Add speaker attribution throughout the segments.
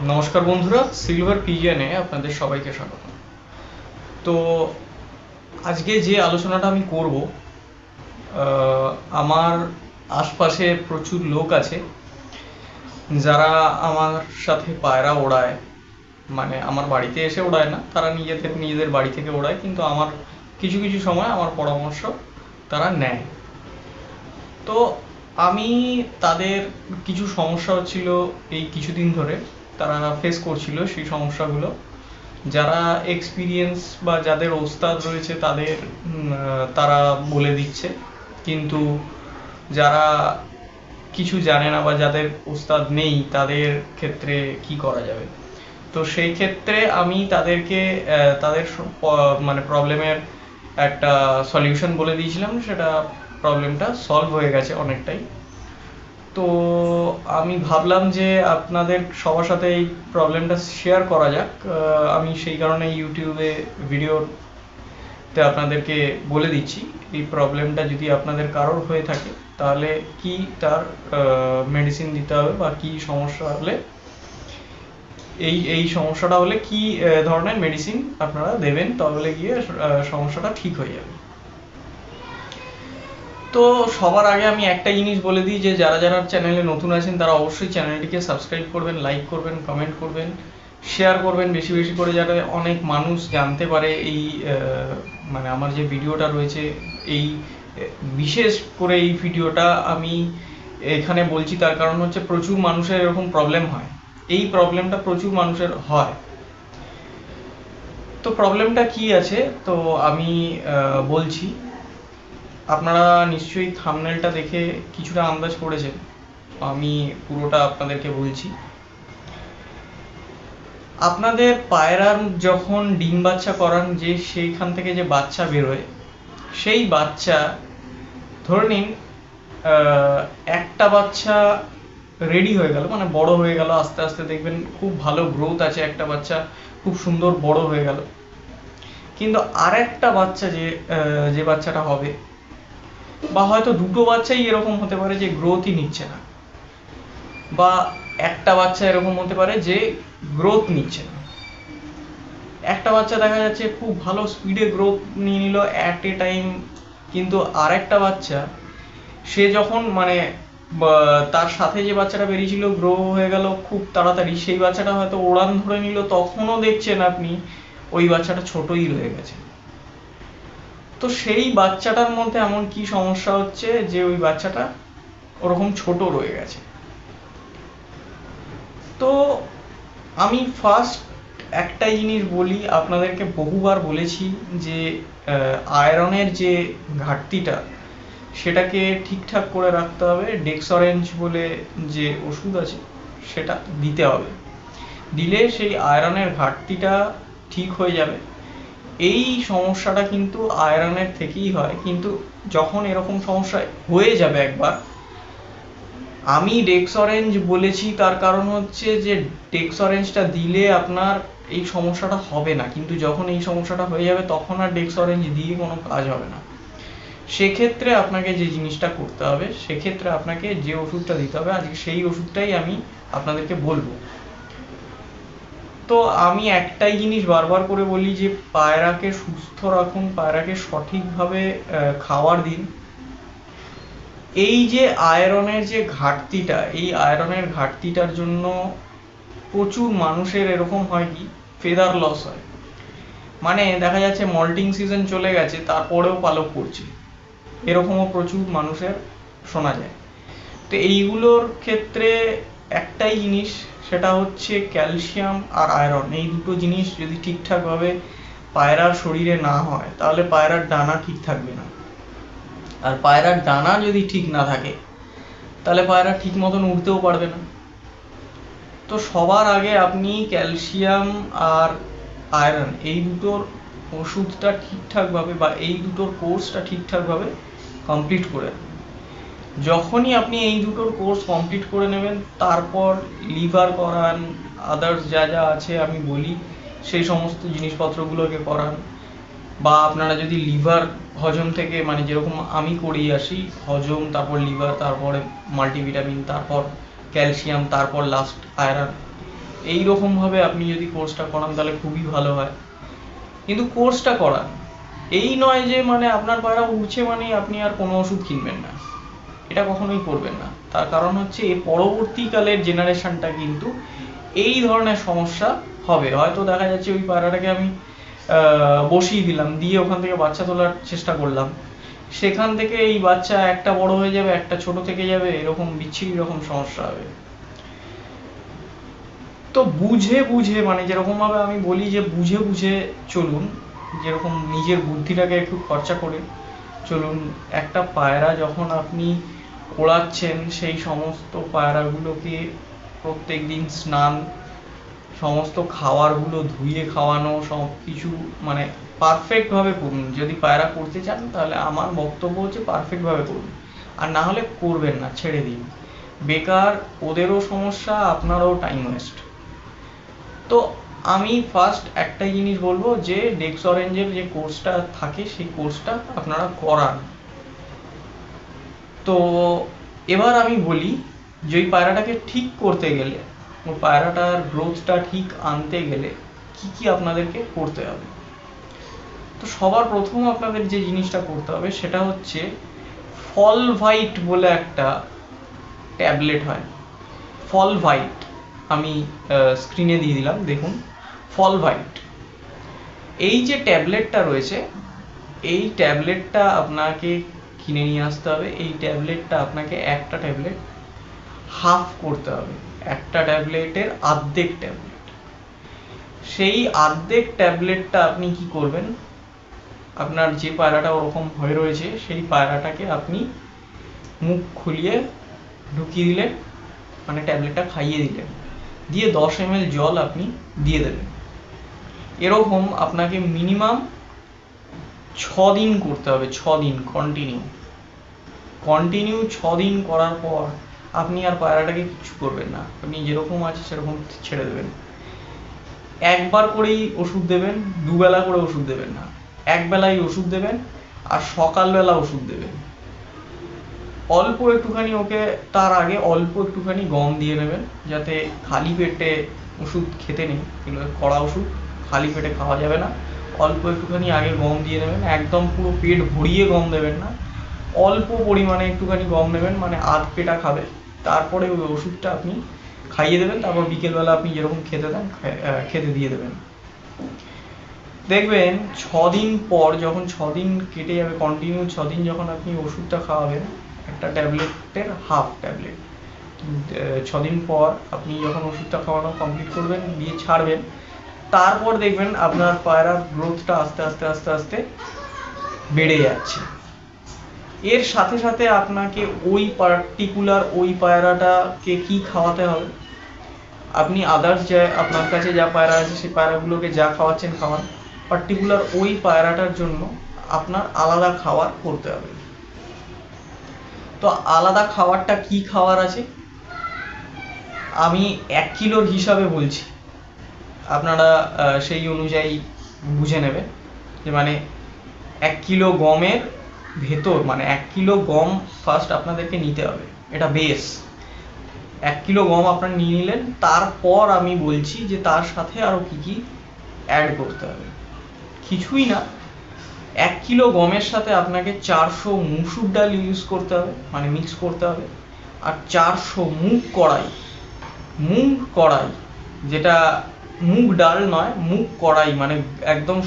Speaker 1: নমস্কার বন্ধুরা, সিলভার পিজিএনে আপনাদের সবাইকে স্বাগত। তো আজকে যে আলোচনাটা আমি করব, আমার আশপাশে প্রচুর লোক আছে যারা আমার সাথে পায়রা ওড়ায়। মানে আমার বাড়িতে এসে ওড়ায় না, তারা নিজেদের বাড়ি থেকে ওড়ায়, কিন্তু আমার কিছু কিছু সময় আমার পরামর্শ তারা নেয়। তো আমি তাদের কিছু সমস্যা হচ্ছিল এই কিছুদিন ধরে, তারা ফেস করছিল সেই সমস্যাগুলো। যারা এক্সপিরিয়েন্স বা যাদের ওস্তাদ রয়েছে তারা বলে দিচ্ছে, কিন্তু যারা কিছু জানে না বা যাদের ওস্তাদ নেই তাদের ক্ষেত্রে কি করা যাবে। তো সেই ক্ষেত্রে আমি তাদেরকে তাদের মানে প্রবলেমের একটা সলিউশন বলে দিয়েছিলাম, সেটা প্রবলেমটা সলভ হয়ে গেছে অনেকটাই। তো আমি ভাবলাম যে আপনাদের সবার সাথে এই প্রবলেমটা শেয়ার করা যাক। আমি সেই কারণে ইউটিউবে ভিডিওতে আপনাদেরকে বলে দিচ্ছি এই প্রবলেমটা যদি আপনাদের কারোর হয়ে থাকে তাহলে কি তার মেডিসিন দিতে হবে, বা কি সমস্যা হলে এই সমস্যাটা হলে কি ধরনের মেডিসিন আপনারা দেবেন, তাহলে গিয়ে সমস্যাটা ঠিক হয়ে যাবে। তো সবার আগে আমি একটা জিনিস বলে দিই যে যারা যারা চ্যানেলে নতুন আছেন তারা অবশ্যই চ্যানেলটিকে সাবস্ক্রাইব করবেন, লাইক করবেন, কমেন্ট করবেন, শেয়ার করবেন বেশি বেশি করে, যাতে অনেক মানুষ জানতে পারে এই মানে আমার যে ভিডিওটা রয়েছে। এই বিশেষ করে এই ভিডিওটা আমি এখানে বলছি তার কারণ হচ্ছে প্রচুর মানুষের এরকম প্রবলেম হয়, এই প্রবলেমটা প্রচুর মানুষের হয়। তো প্রবলেমটা কি আছে তো আমি বলছি। আপনারা নিশ্চয়ই থাম্বনেলটা দেখে কিছুটা আন্দাজ করেছেন, আমি পুরোটা আপনাদেরকে বলছি। আপনাদের পায়রার যখন ডিম বাচ্চা করান, যে সেইখান থেকে যে বাচ্চা বেরোয়, সেই বাচ্চা ধরে নিন একটা বাচ্চা রেডি হয়ে গেল, মানে বড় হয়ে গেল, আস্তে আস্তে দেখবেন খুব ভালো গ্রোথ আছে, একটা বাচ্চা খুব সুন্দর বড় হয়ে গেল। কিন্তু আর একটা বাচ্চা যে বাচ্চাটা হবে, বা হয়তো দুটো বাচ্চাই এরকম হতে পারে যে গ্রোথই নিচ্ছে না, বা একটা বাচ্চা এরকম হতে পারে যে গ্রোথ নিচ্ছে না। একটা বাচ্চা দেখা যাচ্ছে খুব ভালো স্পিডে গ্রোথ নিয়ে নিল অ্যাট এ টাইম, কিন্তু আর একটা বাচ্চা সে যখন মানে তার সাথে যে বাচ্চাটা বেরিয়েছিল গ্রো হয়ে গেল খুব তাড়াতাড়ি, সেই বাচ্চাটা হয়তো ওড়ান ধরে নিল, তখনও দেখছেন আপনি ওই বাচ্চাটা ছোটই রয়ে গেছে। তো সেই বাচ্চাটার মধ্যে এমন কি সমস্যা হচ্ছে যে ওই বাচ্চাটা ওরকম ছোট রয়ে গেছে। তো আমি ফার্স্ট একটাই জিনিস বলি, আপনাদেরকে বহুবার বলেছি যে আয়রনের যে ঘাটতিটা সেটাকে ঠিকঠাক করে রাখতে হবে। ডেক্সরেঞ্জ বলে যে ওষুধ আছে সেটা দিতে হবে, দিলে সেই আয়রনের ঘাটতিটা ঠিক হয়ে যাবে। এই সমস্যাটা কিন্তু আয়রনের থেকেই হয়, কিন্তু যখন এরকম সমস্যা হয়ে যাবে একবার, আমি ডেক্সরেঞ্জ বলেছি তার কারণ হচ্ছে যে ডেক্সরেঞ্জটা দিলে আপনার এই সমস্যাটা হবে না, কিন্তু যখন এই সমস্যাটা হয়ে যাবে তখন আর ডেক্সরেঞ্জ দিয়ে কোনো কাজ হবে না। সেক্ষেত্রে আপনাকে যে জিনিসটা করতে হবে, সেক্ষেত্রে আপনাকে যে ওষুধটা দিতে হবে, আজকে সেই ওষুধটাই আমি আপনাদেরকে বলবো। তো আমি একটাই জিনিস বারবার করে বলি যে পায়রাকে সুস্থ রাখুন, পায়রাকে সঠিকভাবে খাবার দিন। এই যে আয়রনের যে ঘাটতিটা, এই আয়রনের ঘাটতিটার জন্য প্রচুর মানুষের এরকম হয় কি ফেদার লস হয়, মানে দেখা যাচ্ছে মল্টিং সিজন চলে গেছে তারপরেও পালক পড়ছে, এরকমও প্রচুর মানুষের শোনা যায়। তো এইগুলোর ক্ষেত্রে একটাই জিনিস, সেটা হচ্ছে ক্যালসিয়াম আর আয়রন। এই দুটো জিনিস যদি ঠিকঠাকভাবে পায়রার শরীরে না হয় তাহলে পায়রার ডানা ঠিক থাকবে না, আর পায়রার ডানা যদি ঠিক না থাকে তাহলে পায়রা ঠিক মতন উড়তেও পারবে না। তো সবার আগে আপনি ক্যালসিয়াম আর আয়রন এই দুটোর ওষুধটা ঠিকঠাকভাবে, বা এই দুটোর কোর্সটা ঠিকঠাকভাবে কমপ্লিট করে নেবেন। যখনই আপনি এই দুটোর কোর্স কমপ্লিট করে নেবেন, তারপর লিভার করান, আদার্স যা যা আছে আমি বলি সেই সমস্ত জিনিসপত্রগুলোকে করান। বা আপনারা যদি লিভার হজম থেকে, মানে যেরকম আমি করিয়ে আসি, হজম, তারপর লিভার, তারপরে মাল্টিভিটামিন, তারপর ক্যালসিয়াম, তারপর লাস্ট আয়রন, এই রকম ভাবে আপনি যদি কোর্সটা করান তাহলে খুবই ভালো হয়। কিন্তু কোর্সটা করান, এই নয় যে মানে আপনার পায়রা উঠছে মানে আপনি আর কোনো ওষুধ কিনবেন না, এটা কখনোই করবেন না। তার কারণ হচ্ছে এই পরবর্তীকালের জেনারেশনটা কিন্তু এই ধরনের সমস্যা হবে। হয়তো দেখা যাচ্ছে ওই পায়রাটাকে আমি বসিয়ে দিলাম, দিয়ে ওখান থেকে বাচ্চা তোলার চেষ্টা করলাম, সেখান থেকে এই বাচ্চা একটা বড় হয়ে যাবে, একটা ছোট থেকে যাবে, এরকম বিচ্ছিরি রকম সমস্যা হবে। তো বুঝে বুঝে, মানে যেরকম ভাবে আমি বলি যে বুঝে বুঝে চলুন, যেরকম নিজের বুদ্ধিটাকে একটু খরচা করে চলুন। একটা পায়রা যখন আপনি ওড়াচ্ছেন, সেই সমস্ত পায়রাগুলোকে প্রত্যেক দিন স্নান, সমস্ত খাবারগুলো ধুয়ে খাওয়ানো, সব কিছু মানে পারফেক্ট ভাবে করুন। যদি পায়রা করতে চান তাহলে আমার বক্তব্য হচ্ছে পারফেক্ট ভাবে করুন, আর না হলে করবেন না, ছেড়ে দিন। বেকার, ওদেরও সমস্যা, আপনারও টাইম ওয়েস্ট। তো আমি ফার্স্ট একটাই জিনিস বলবো যে ডেক্স অরেঞ্জের যে কোর্সটা থাকে সেই কোর্সটা আপনারা করান। তো এবার আমি বলি যে ওই পায়রাটাকে ঠিক করতে গেলে, ওই পায়রাটার গ্রোথটা ঠিক আনতে গেলে কি কি আপনাদেরকে করতে হবে। তো সবার প্রথম আপনাদের যে জিনিসটা করতে হবে সেটা হচ্ছে ফলভাইট বলে একটা ট্যাবলেট হয়। ফলভাইট আমি স্ক্রিনে দিয়ে দিলাম, দেখুন ফলভাইট। এই যে ট্যাবলেটটা রয়েছে, এই ট্যাবলেটটা আপনাকে কিনে নিয়ে আসতে হবে। এই ট্যাবলেটটা আপনাকে একটা ট্যাবলেট হাফ করতে হবে, একটা ট্যাবলেটের অর্ধেক ট্যাবলেট। সেই অর্ধেক ট্যাবলেটটা আপনি কি করবেন, আপনার যে পায়রাটা ওরকম হয়ে রয়েছে সেই পায়রাটাকে আপনি মুখ খুলিয়ে ঢুকিয়ে দিলেন, মানে ট্যাবলেটটা খাইয়ে দিলেন, দিয়ে 10 ml জল আপনি দিয়ে দেবেন। এরকম আপনাকে মিনিমাম 6 দিন করতে হবে, 6 দিন কন্টিনিউ 6 দিন করার পর আপনি আর পায়রাটাকে কিছু করবেন না, আপনি যেরকম আছে সেরকম ছেড়ে দেবেন। একবার করেই ওষুধ দেবেন, দুবেলা করে ওষুধ দেবেন না, একবেলাই ওষুধ দেবেন, আর সকালবেলা ওষুধ দেবেন। অল্প একটুখানি ওকে, তার আগে অল্প একটুখানি গম দিয়ে নেবেন, যাতে খালি পেটে ওষুধ খেতে নেই, এগুলো কড়া ওষুধ খালি পেটে খাওয়া যাবে না। অল্প একটুখানি আগে গম দিয়ে নেবেন, একদম পুরো পেট ভরিয়ে গম দেবেন না, অল্প পরিমাণে একটুখানি গম নেবেন, মানে আধ পেটা খাবে। তারপরে ওই ওষুধটা আপনি খাইয়ে দেবেন, তারপর বিকেলবেলা আপনি যেরকম খেতে দেন খেতে দিয়ে দেবেন। দেখবেন 6 দিন পর, যখন 6 দিন কেটে যাবে, কন্টিনিউ 6 দিন যখন আপনি ওষুধটা খাওয়াবেন, একটা ট্যাবলেটের হাফ ট্যাবলেট, 6 দিন পর আপনি যখন ওষুধটা খাওয়ানো কমপ্লিট করবেন, দিয়ে ছাড়বেন, তারপর দেখবেন আপনার পায়রার গ্রোথটা আস্তে আস্তে আস্তে আস্তে বেড়ে যাচ্ছে। এর সাথে সাথে আপনাকে ওই পার্টিকুলার ওই পায়রাটাকে কি খাওয়াতে হবে, আপনি আদার্স যে আপনার কাছে যা পায়রা আছে সেই পায়রাগুলোকে যা খাওয়াচ্ছেন খাওয়ান, পার্টিকুলার ওই পায়রাটার জন্য আপনার আলাদা খাবার করতে হবে। তো আলাদা খাবারটা কি খাবার আছে আমি 1 কিলোর হিসাবে বলছি, আপনারা সেই অনুযায়ী বুঝে নেবেন। যে মানে 1 কিলো গমের ভেতর, মানে 1 কিলো গম ফার্স্ট আপনাদেরকে নিতে হবে, এটা বেস। 1 কিলো গম আপনারা নিয়ে নিলেন, তারপর আমি বলছি যে তার সাথে আরো কি কি অ্যাড করতে হবে। কিছুই না, 1 কিলো গমের সাথে আপনাকে 400 মুসুর ডাল ইউজ করতে হবে, মানে মিক্স করতে হবে, আর 400 মুগ কড়াই, যেটা মুগ ডাল নয়, মুগ কড়াই, মানে একদম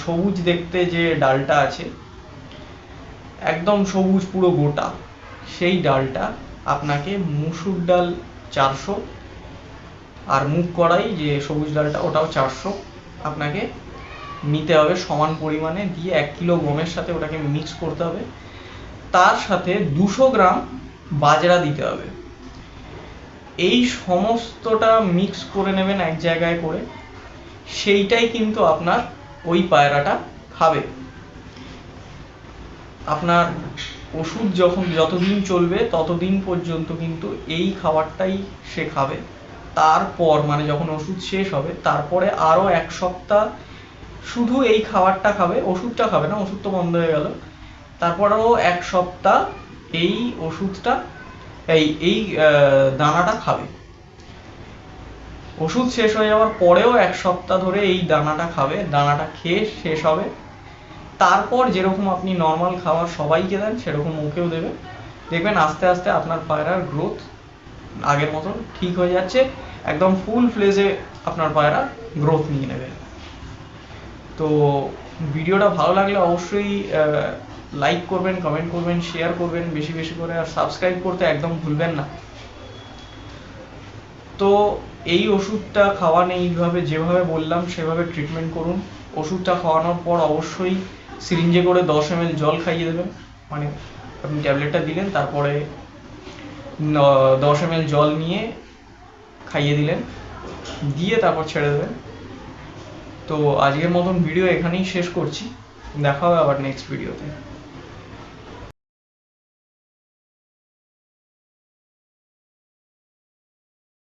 Speaker 1: সবুজ দেখতে যে ডালটা আছে, একদম সবুজ পুরো গোটা, সেই ডালটা আপনাকে, মুসুর ডাল 400 আর মুগ কড়াই যে সবুজ ডালটা ওটাও 400 আপনাকে নিতে হবে সমান পরিমাণে, দিয়ে 1 কিলো গমের সাথে ওটাকে মিক্স করতে হবে। তার সাথে 200 গ্রাম বাজরা দিতে হবে। এই সমস্তটা মিক্স করে নেবেন এক জায়গায় করে, সেইটাই কিন্তু আপনার ওই পায়রাটা খাবে। আপনার ওষুধ যতদিন চলবে ততদিন পর্যন্ত কিন্তু এই খাবারটাই সে খাবে। তারপর মানে যখন ওষুধ শেষ হবে তারপরে আরো 1 সপ্তাহ শুধু এই খাবারটা খাবে, ওষুধটা খাবে না, ওষুধ তো বন্ধ হয়ে গেল। তারপরেও 1 সপ্তাহ এই ওষুধটা, এই দানাটা খাবে। ওষুধ শেষ হয়ে যাওয়ার পরেও 1 সপ্তাহ ধরে এই দানাটা খাবে, দানাটা খেয়ে শেষ হবে, তারপর যেরকম আপনি নর্মাল খাবার সবাইকে দেন সেরকম ওকেও দেবে। দেখবেন আস্তে আস্তে আপনার পায়রার গ্রোথ আগের মতন ঠিক হয়ে যাচ্ছে, একদম ফুল ফ্লেজে আপনার পায়রা গ্রোথ নিয়ে নেবে। তো ভিডিওটা ভালো লাগলে অবশ্যই লাইক করবেন, কমেন্ট করবেন, শেয়ার করবেন বেশি বেশি করে, আর সাবস্ক্রাইব করতে একদম ভুলবেন না। তো এই ওষুধটা খাওয়ান, এইভাবে যেভাবে বললাম সেভাবে ট্রিটমেন্ট করুন। ওষুধটা খাওয়ানোর পর অবশ্যই সিরিঞ্জে করে 10 ml জল খাইয়ে দেবেন, মানে আপনি ট্যাবলেটটা দিলেন তারপরে 10 ml জল নিয়ে খাইয়ে দিলেন, দিয়ে তারপর ছেড়ে দেবেন। তো আজকের মতন ভিডিও এখানেই শেষ করছি, দেখা হবে আবার নেক্সট ভিডিওতে।